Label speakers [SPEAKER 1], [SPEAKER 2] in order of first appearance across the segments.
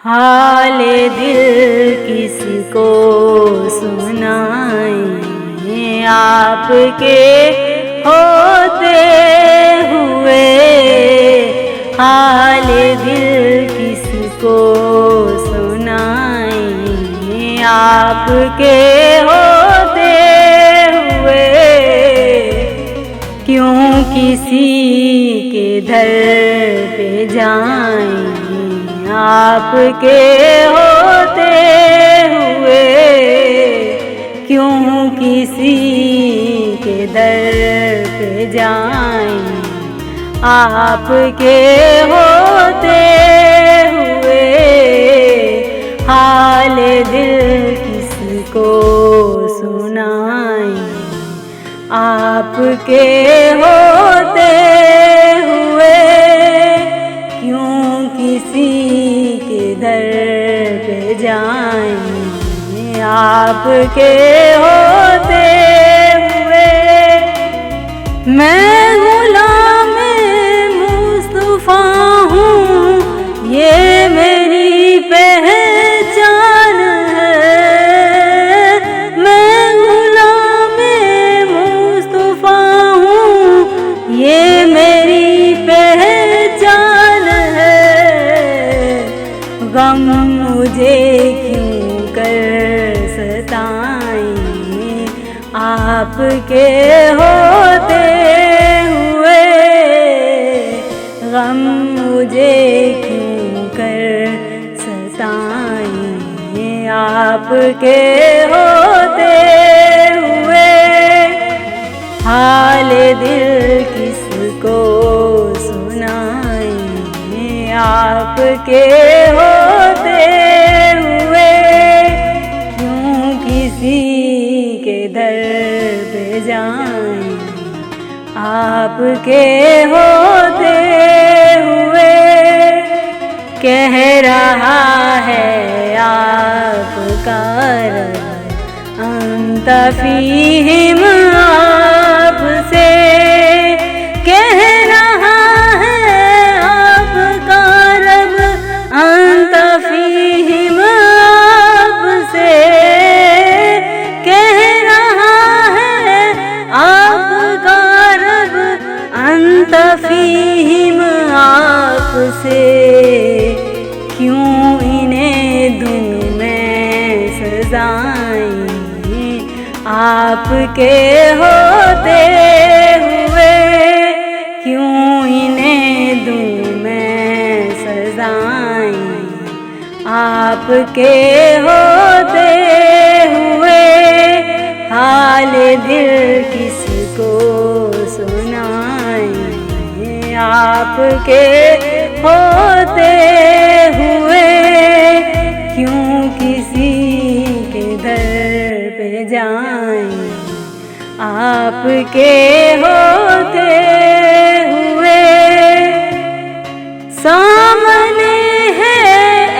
[SPEAKER 1] हाल दिल किसको सुनाएं आपके होते हुए। हाल दिल किसको सुनाएं आपके होते हुए। क्यों किसी के दर पे जाएं आपके होते हुए। क्यों किसी के दर पे जाएं आपके होते हुए। हाल दिल किसको सुनाएं आपके होते हुए। क्यों किसी के दर पे जाएं आपके होते हुए। मैं गुलाम मुस्तफा हूँ, ये मेरी पहचान है। मैं गुलाम मुस्तफा हूँ, ये मेरी पहचान है। गम मुझे क्यों कर सताएं आपके होते हुए। गम मुझे क्यों कर सताएं आपके होते हुए। हाल दिल किसको सुनाएं आपके होते हुए। क्यों किसी के दर पे जाएं आपके होते हुए। कह रहा है आपका रब अंत फीहिम आपसे। कह रहा है आपका रब अंत फीहिम आपसे। कह रहा है आपका रब अंत फीहिम आपसे। क्यों इन्हें दूं मैं सजाएं आपके होते हुए। क्यों इन्हें दूं मैं सजाएं आपके होते हुए। हाल दिल किसको सुनाएं आपके होते हुए। क्यों किसी के दर पे जाएं आपके होते हुए। सामने है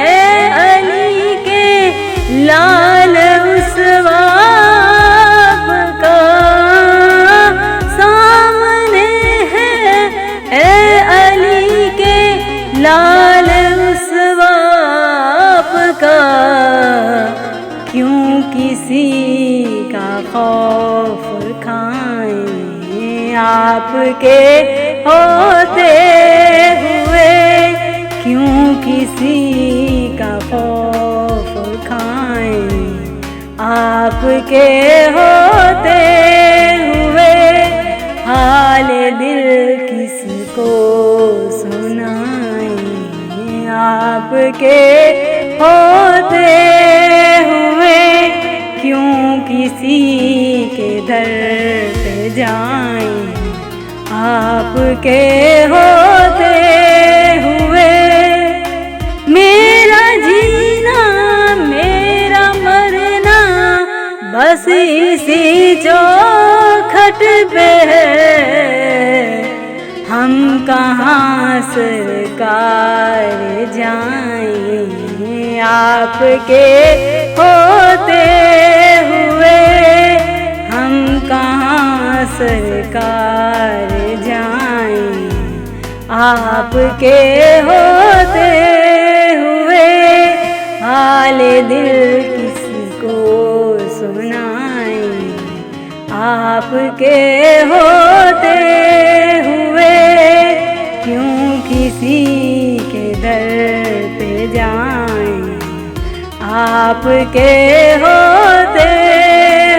[SPEAKER 1] ए अली के लाल उस आपका। सामने है ए अली के लाल उस आपका। क्यों किसी का खौफ खाएं आपके होते हुए। क्यों किसी का खौफ खाएं आपके होते हुए। हाल दिल किसको सुनाएं आपके होते हुए। क्यों किसी के दर पे जाएं आपके होते हुए। मेरा जीना मेरा मरना बस इसी चौखट पे है। हम कहाँ सरकार जाएं आपके होते हुए। हम कहाँ सरकार जाएं आपके होते हुए। हाल दिल किसको सुनाए, आपके होते हुए क्यों किसी के दर पे जाएं, आपके होते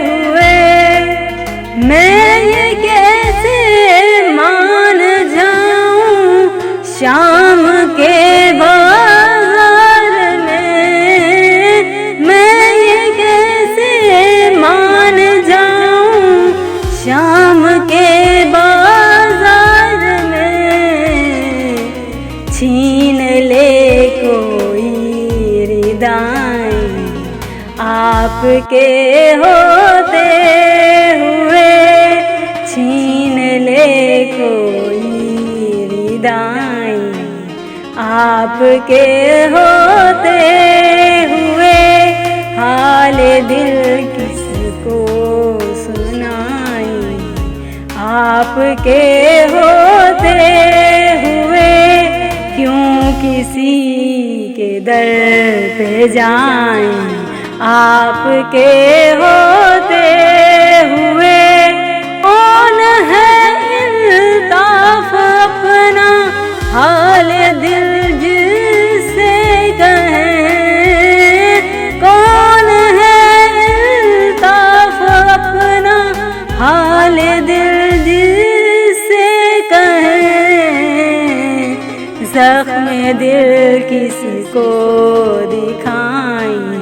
[SPEAKER 1] हुए मैं ये कैसे मान जाऊं शाम के बाजार में, मैं ये कैसे मान जाऊं शाम के बाजार में, छीन ले कोई रिदाएं आपके होते हुए, छीन ले कोई रिदाएं आपके होते हुए, हाल दिल किसको सुनाए, आपके होते हुए क्यों किसी के दर पे जाएं, आपके होते हुए कौन है इंसाफ अपना हाल दिल जिससे कहें, कौन है इंसाफ अपना हाल दिल जिससे कहें, जख्म दिल किसको दिखाएं,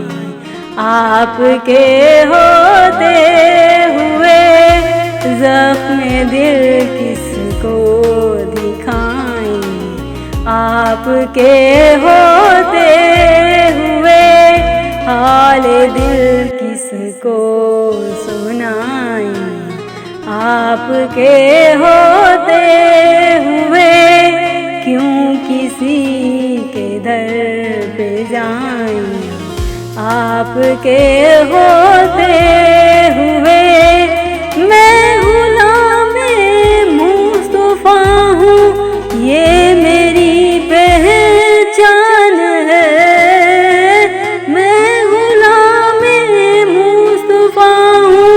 [SPEAKER 1] आपके होते हुए जख्म दिल किसको दिखाएं, आपके होते हुए हाल दिल किसको सुनाएं, आपके होते हुए क्यों किसी के दर पे जाएं, आपके होते हुए मैं गुलामे मुस्तफा हूँ, ये मेरी पहचान है, मैं गुलामे मुस्तफा हूँ,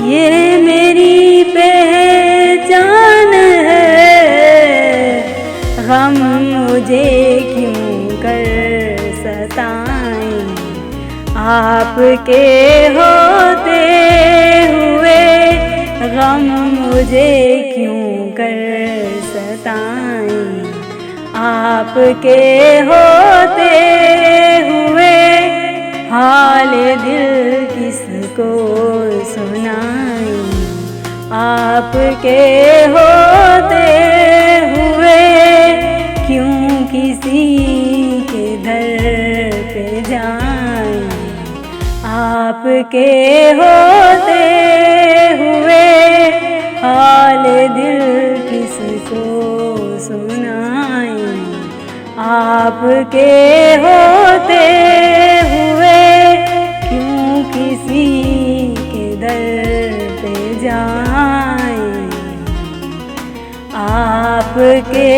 [SPEAKER 1] ये मेरी पहचान है, गम मुझे क्यों कर सताएं, आपके होते हुए गम मुझे क्यों कर सताएं, आपके होते हुए हाल दिल किसको सुनाएं, आपके होते हुए क्यों किसी के दर पे जाएं, आपके होते हुए हाल दिल किसको सुनाएं, आपके होते हुए क्यों किसी के दर पे जाएं, आपके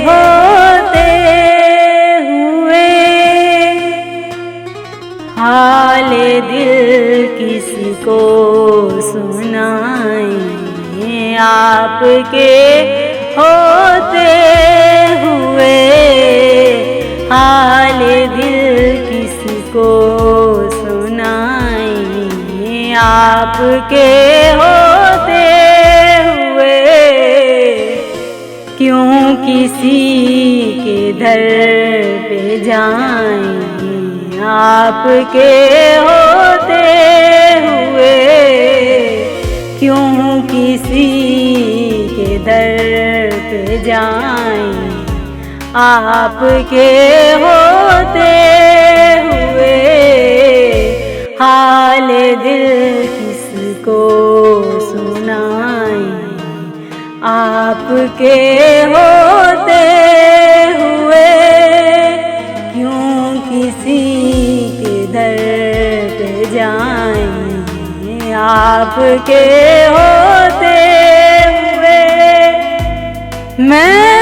[SPEAKER 1] होते हुए हाल दिल किसको सुनाएं, आपके होते हुए हाल दिल किसको सुनाएं, आपके होते हुए क्यों किसी के दर पे जाएं, आपके होते हुए क्यों किसी के दर पे जाएं, आपके होते हुए हाल दिल किसको सुनाएं, आपके होते हुए क्यों किसी के दर पे जाएं, आपके होते हुए मैं